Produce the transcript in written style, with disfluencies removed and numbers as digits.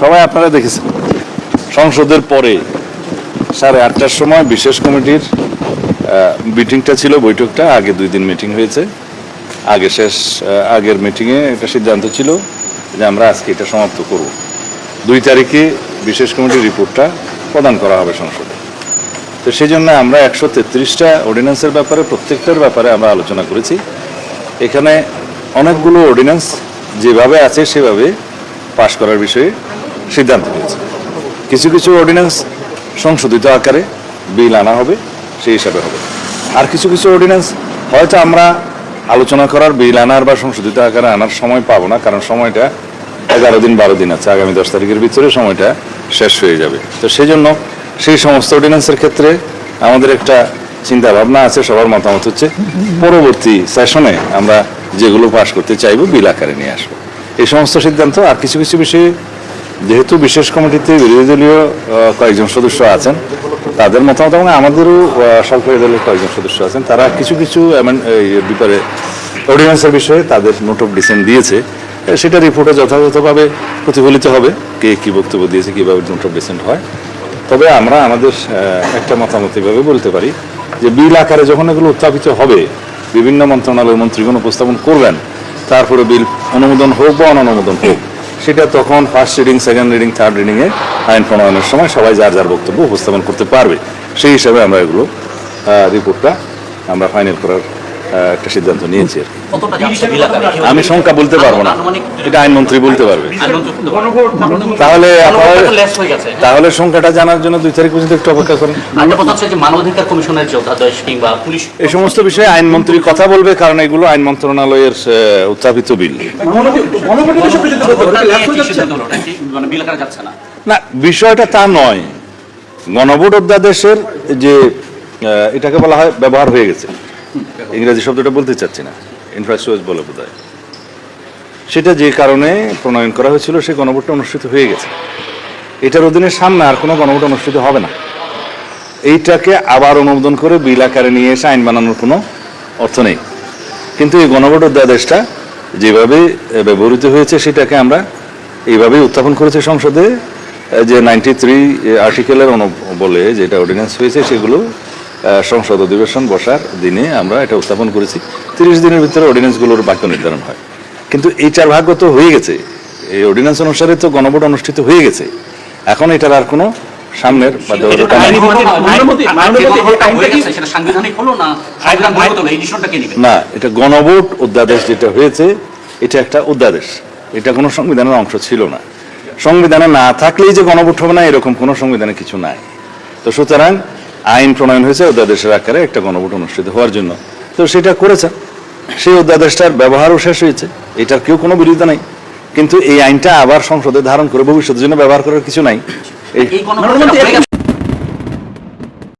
সবাই আপনারা দেখেছেন সংসদের পরে 8:30টার সময় বিশেষ কমিটির মিটিংটা ছিল, বৈঠকটা আগে 2 দিন মিটিং হয়েছে। আগের মিটিংয়ে একটা সিদ্ধান্ত ছিল যে আমরা আজকে এটা সমাপ্ত করব। 2 তারিখে বিশেষ কমিটির রিপোর্টটা প্রদান করা হবে সংসদে। তো সেই জন্য আমরা 133টা অর্ডিন্যান্সের ব্যাপারে প্রত্যেকটার ব্যাপারে আমরা আলোচনা করেছি। এখানে অনেকগুলো অর্ডিন্যান্স যেভাবে আছে সেভাবে পাশ করার বিষয়ে সিদ্ধান্ত হয়েছে। কিছু কিছু অর্ডিন্যান্স সংশোধিত আকারে বিল আনা হবে, সেই হিসাবে হবে। আর কিছু কিছু অর্ডিন্যান্স হয়তো আমরা আলোচনা করার, বিল আনার বা সংশোধিত আকারে আনার সময় পাবো না, কারণ সময়টা 11 দিন 12 দিন আছে, আগামী 10 তারিখের ভিতরে সময়টা শেষ হয়ে যাবে। তো সেই জন্য সেই সমস্ত অর্ডিন্যান্সের ক্ষেত্রে আমাদের একটা চিন্তা ভাবনা আছে, সবার মতামত হচ্ছে পরবর্তী সেশনে আমরা যেগুলো পাশ করতে চাইবো বিল আকারে নিয়ে আসবো, এই সমস্ত সিদ্ধান্ত। আর কিছু কিছু বিষয়ে যেহেতু বিশেষ কমিটিতে বিরোধী দলীয় কয়েকজন সদস্য আছেন, তাদের মতামত এবং আমাদেরও সরকারি দলের কয়েকজন সদস্য আছেন, তারা কিছু কিছু ব্যাপারে অর্ডিন্যান্সের বিষয়ে তাদের নোট অফ ডিসেন্ট দিয়েছে। সেটা রিপোর্টে যথাযথভাবে প্রতিফলিত হবে, কে কী বক্তব্য দিয়েছে, কীভাবে নোট অফ ডিসেন্ট হয়। তবে আমরা আমাদের একটা মতামত এভাবে বলতে পারি যে বিল আকারে যখন এগুলো উত্থাপিত হবে, বিভিন্ন মন্ত্রণালয়ের মন্ত্রীগণ উপস্থাপন করবেন, তারপরে বিল অনুমোদন হোক বা অননুমোদন হোক, সেটা তখন first reading, second reading, third রিডিংয়ে আইন প্রণয়নের সময় সবাই যার যার বক্তব্য উপস্থাপন করতে পারবে। সেই হিসাবে আমরা এগুলো রিপোর্টটা আমরা ফাইনাল করার একটা সিদ্ধান্ত নিয়েছি। আমি সংখ্যা বলতে পারবো না, এটা আইনমন্ত্রী বলতে পারবে। তাহলে সংখ্যাটা জানার জন্য 2 তারিখ পর্যন্ত একটু অপেক্ষা করেন। মানবাধিকার কমিশনের যে অধ্যাদেশ কিংবা পুলিশ, এই সমস্ত বিষয়ে আইনমন্ত্রী কথা বলবে, কারণ এগুলো আইন মন্ত্রণালয়ের উত্থাপিত বিল। না, বিষয়টা তা নয়। গণভোট অধ্যাদেশের যে এটাকে বলা হয় ব্যবহার হয়ে গেছে, ইংরেজি শব্দটা বলতে চাচ্ছি না, ইনফ্রাস্ট্রাকচার বলে বোধ হয়, সেটা যে কারণে প্রণয়ন করা হয়েছিল সেই গণভোটটা অনুষ্ঠিত হয়ে গেছে। এটার অধীনে সামনে আর কোনো গণভোট অনুষ্ঠিত হবে না। এইটাকে আবার অনুমোদন করে বিল আকারে নিয়ে এসে আইন বানানোর কোনো অর্থ নেই। কিন্তু এই গণভোট অধ্যাদেশটা যেভাবে ব্যবহৃত হয়েছে সেটাকে আমরা এইভাবেই উত্থাপন করেছি সংসদে, যে 93 আর্টিকেলের বলে যেটা অর্ডিন্যান্স হয়েছে, সেগুলো সংসদ অধিবেশন বসার দিনে আমরা এটা উত্থাপন করেছি। 30 দিনের ভিতরে অর্ডিন্যান্সগুলোর বাক্য নির্ধারণ হয়। কিন্তু এই 4 ভাগ তো হয়ে গেছে, এই অর্ডিন্যান্স অনুসারে তো গণভোট অনুষ্ঠিত হয়ে গেছে। এখন এটার আর কোনো সামনের না, এটা গণভোট অধ্যাদেশ যেটা হয়েছে, এটা একটা অধ্যাদেশ, এটা কোনো সংবিধানের অংশ ছিল না। সংবিধানে না থাকলেই যে গণভোট হবে না, এরকম কোনো সংবিধানে কিছু নাই। তো সুতরাং আইন প্রণয়ন হয়েছে অধ্যাদেশের আকারে একটা গণভোট অনুষ্ঠিত হওয়ার জন্য, তো সেটা করেছেন। সেই অধ্যাদেশটার ব্যবহারও শেষ হয়েছে, এটার কেউ কোনো বিরোধিতা নাই। কিন্তু এই আইনটা আবার সংসদে ধারণ করে ভবিষ্যতের জন্য ব্যবহার করার কিছু নাই।